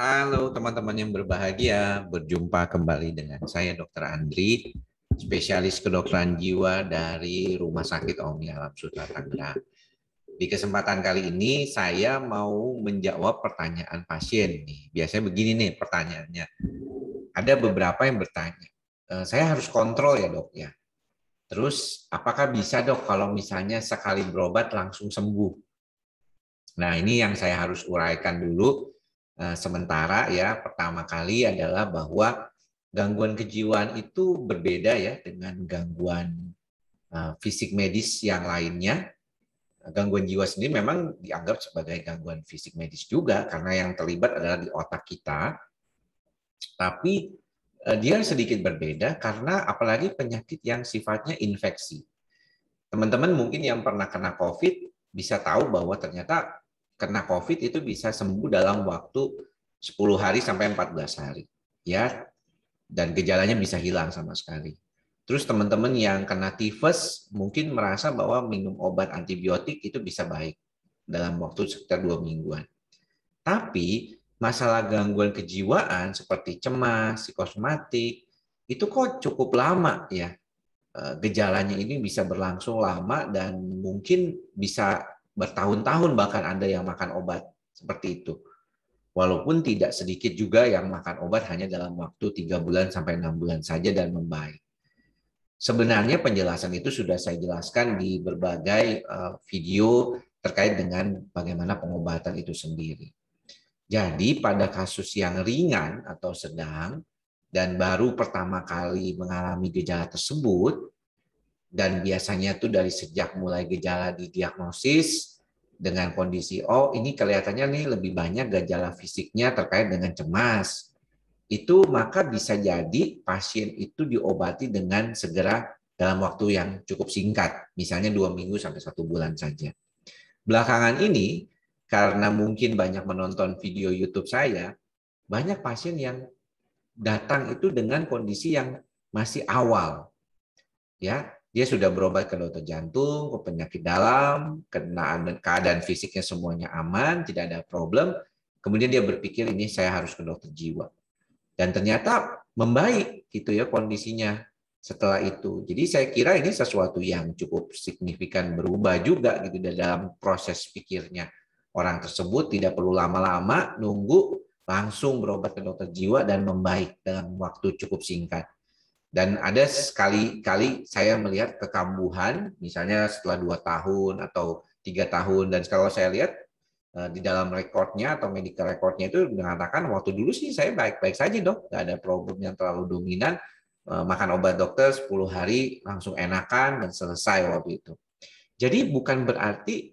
Halo teman-teman yang berbahagia, berjumpa kembali dengan saya Dr. Andri, spesialis kedokteran jiwa dari Rumah Sakit Omni Alam Sutra Tangerang. Di kesempatan kali ini saya mau menjawab pertanyaan pasien nih. Biasanya begini nih pertanyaannya. Ada beberapa yang bertanya, saya harus kontrol ya dok ya. Terus apakah bisa dok kalau misalnya sekali berobat langsung sembuh? Nah ini yang saya harus uraikan dulu. Sementara ya pertama kali adalah bahwa gangguan kejiwaan itu berbeda ya dengan gangguan fisik medis yang lainnya. Gangguan jiwa sendiri memang dianggap sebagai gangguan fisik medis juga karena yang terlibat adalah di otak kita. Tapi dia sedikit berbeda karena apalagi penyakit yang sifatnya infeksi. Teman-teman mungkin yang pernah kena COVID bisa tahu bahwa ternyata kena COVID itu bisa sembuh dalam waktu 10 hari sampai 14 hari. Ya, dan gejalanya bisa hilang sama sekali. Terus teman-teman yang kena tifus mungkin merasa bahwa minum obat antibiotik itu bisa baik dalam waktu sekitar 2 mingguan. Tapi masalah gangguan kejiwaan seperti cemas, psikosomatik, itu kok cukup lama ya. Gejalanya ini bisa berlangsung lama dan mungkin bisa bertahun-tahun bahkan ada yang makan obat seperti itu. Walaupun tidak sedikit juga yang makan obat hanya dalam waktu 3 bulan sampai 6 bulan saja dan membaik. Sebenarnya penjelasan itu sudah saya jelaskan di berbagai video terkait dengan bagaimana pengobatan itu sendiri. Jadi pada kasus yang ringan atau sedang dan baru pertama kali mengalami gejala tersebut, dan biasanya tuh dari sejak mulai gejala didiagnosis dengan kondisi ini kelihatannya nih lebih banyak gejala fisiknya terkait dengan cemas, itu maka bisa jadi pasien itu diobati dengan segera dalam waktu yang cukup singkat, misalnya 2 minggu sampai 1 bulan saja. Belakangan ini karena mungkin banyak menonton video YouTube saya, banyak pasien yang datang itu dengan kondisi yang masih awal, ya. Dia sudah berobat ke dokter jantung, ke penyakit dalam, keadaan fisiknya semuanya aman, tidak ada problem. Kemudian dia berpikir ini saya harus ke dokter jiwa. Dan ternyata membaik gitu ya kondisinya setelah itu. Jadi saya kira ini sesuatu yang cukup signifikan berubah juga gitu dalam proses pikirnya. Orang tersebut tidak perlu lama-lama nunggu, langsung berobat ke dokter jiwa dan membaik dalam waktu cukup singkat. Dan ada sekali-kali saya melihat kekambuhan, misalnya setelah 2 tahun atau 3 tahun. Dan kalau saya lihat di dalam rekodnya atau medical recordnya itu mengatakan waktu dulu sih saya baik-baik saja dok, nggak ada problem yang terlalu dominan, makan obat dokter 10 hari langsung enakan dan selesai waktu itu. Jadi bukan berarti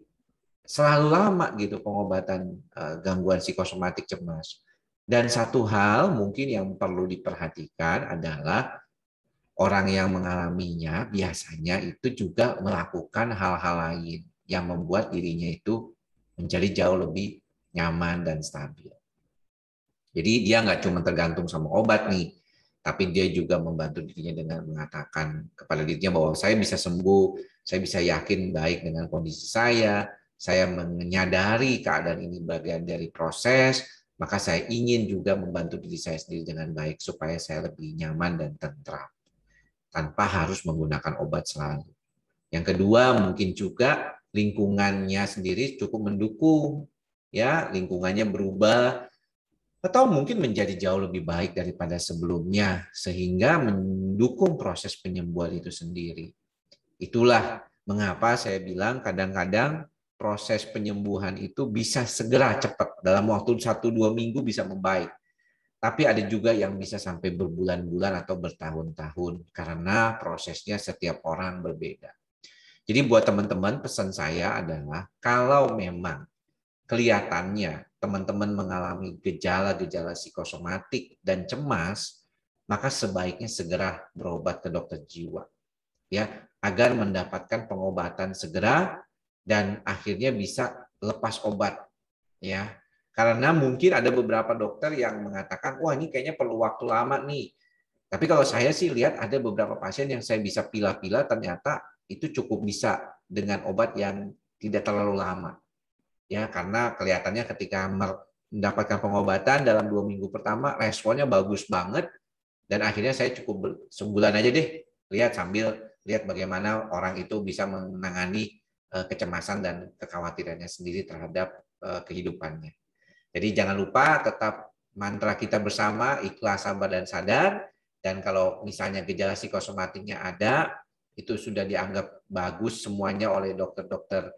selalu lama gitu pengobatan gangguan psikosomatik cemas. Dan satu hal mungkin yang perlu diperhatikan adalah orang yang mengalaminya biasanya itu juga melakukan hal-hal lain yang membuat dirinya itu menjadi jauh lebih nyaman dan stabil. Jadi dia nggak cuma tergantung sama obat nih, tapi dia juga membantu dirinya dengan mengatakan kepada dirinya bahwa saya bisa sembuh, saya bisa yakin baik dengan kondisi saya menyadari keadaan ini bagian dari proses, maka saya ingin juga membantu diri saya sendiri dengan baik supaya saya lebih nyaman dan tentram tanpa harus menggunakan obat selalu. Yang kedua, mungkin juga lingkungannya sendiri cukup mendukung, ya, lingkungannya berubah atau mungkin menjadi jauh lebih baik daripada sebelumnya sehingga mendukung proses penyembuhan itu sendiri. Itulah mengapa saya bilang kadang-kadang proses penyembuhan itu bisa segera cepat, dalam waktu 1-2 minggu bisa membaik. Tapi ada juga yang bisa sampai berbulan-bulan atau bertahun-tahun karena prosesnya setiap orang berbeda. Jadi buat teman-teman pesan saya adalah kalau memang kelihatannya teman-teman mengalami gejala-gejala psikosomatik dan cemas, maka sebaiknya segera berobat ke dokter jiwa ya, agar mendapatkan pengobatan segera dan akhirnya bisa lepas obat ya. Karena mungkin ada beberapa dokter yang mengatakan, wah ini kayaknya perlu waktu lama nih. Tapi kalau saya sih lihat ada beberapa pasien yang saya bisa pilah-pilah, ternyata itu cukup bisa dengan obat yang tidak terlalu lama. Ya, karena kelihatannya ketika mendapatkan pengobatan dalam 2 minggu pertama, responnya bagus banget, dan akhirnya saya cukup sebulan aja deh lihat sambil lihat bagaimana orang itu bisa menangani kecemasan dan kekhawatirannya sendiri terhadap kehidupannya. Jadi jangan lupa tetap mantra kita bersama, ikhlas, sabar, dan sadar. Dan kalau misalnya gejala psikosomatiknya ada, itu sudah dianggap bagus semuanya oleh dokter-dokter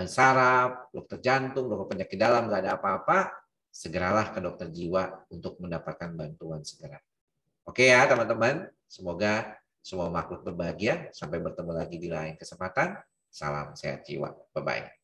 saraf, dokter jantung, dokter penyakit dalam, nggak ada apa-apa, segeralah ke dokter jiwa untuk mendapatkan bantuan segera. Oke ya teman-teman, semoga semua makhluk berbahagia. Sampai bertemu lagi di lain kesempatan. Salam sehat jiwa. Bye-bye.